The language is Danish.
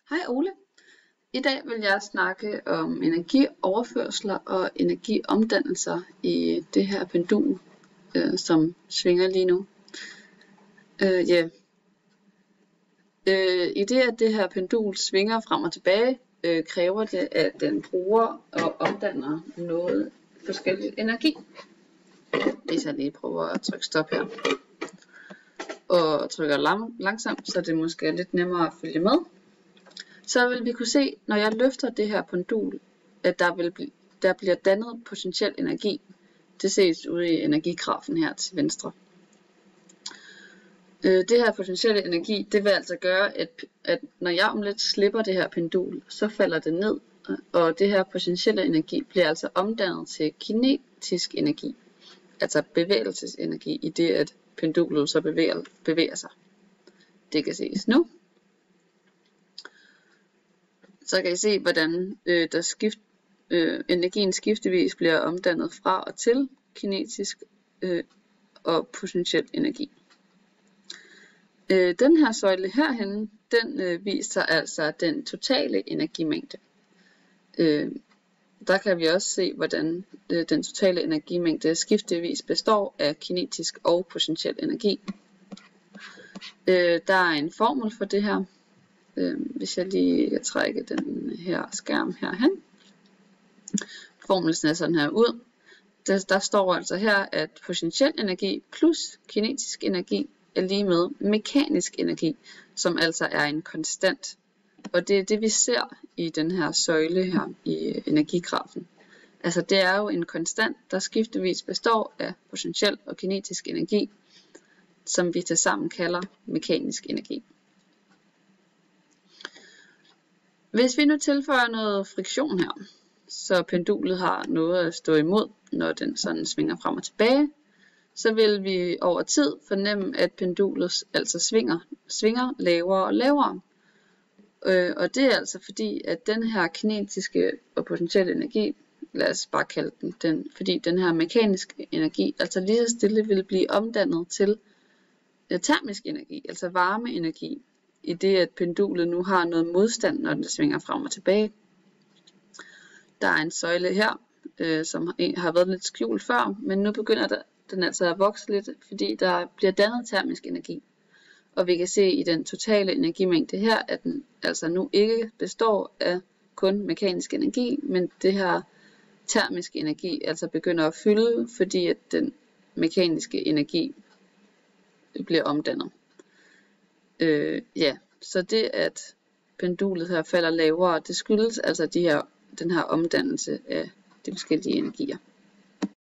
Hej Ole. I dag vil jeg snakke om energioverførsler og energiomdannelser i det her pendul, som svinger lige nu. I det at det her pendul svinger frem og tilbage, kræver det, at den bruger og omdanner noget forskelligt energi. Hvis jeg lige prøver at trykke stop her, og trykker langsomt, så det måske er lidt nemmere at følge med. Så vil vi kunne se, når jeg løfter det her pendul, at der bliver dannet potentiel energi. Det ses ude i energigrafen her til venstre. Det her potentielle energi, det vil altså gøre, at når jeg om lidt slipper det her pendul, så falder det ned, og det her potentielle energi bliver altså omdannet til kinetisk energi, altså bevægelsesenergi, i det at pendulet så bevæger sig. Det kan ses nu. Så kan I se, hvordan energien skiftevis bliver omdannet fra og til kinetisk og potentiel energi. Den her søjle herhenne, den viser altså den totale energimængde. Der kan vi også se, hvordan den totale energimængde skiftevis består af kinetisk og potentiel energi. Der er en formel for det her. Hvis jeg lige kan trække den her skærm herhen. Formlen ser sådan her ud. Der står altså her, at potentiel energi plus kinetisk energi er lige med mekanisk energi, som altså er en konstant. Og det er det, vi ser i den her søjle her i energigrafen. Altså det er jo en konstant, der skiftevis består af potentiel og kinetisk energi, som vi tilsammen kalder mekanisk energi. Hvis vi nu tilføjer noget friktion her, så pendulet har noget at stå imod, når den sådan svinger frem og tilbage, så vil vi over tid fornemme, at pendulet altså svinger lavere og lavere. Og det er altså fordi, at den her kinetiske og potentielle energi, lad os bare kalde den, fordi den her mekaniske energi altså lige så stille vil blive omdannet til termisk energi, altså varmeenergi, i det at pendulet nu har noget modstand, når den svinger frem og tilbage. Der er en søjle her, som har været lidt skjult før, men nu begynder den altså at vokse lidt, fordi der bliver dannet termisk energi. Og vi kan se i den totale energimængde her, at den altså nu ikke består af kun mekanisk energi, men det her termiske energi altså begynder at fylde, fordi at den mekaniske energi bliver omdannet. Så det at pendulet her falder lavere, det skyldes altså den her omdannelse af de forskellige energier.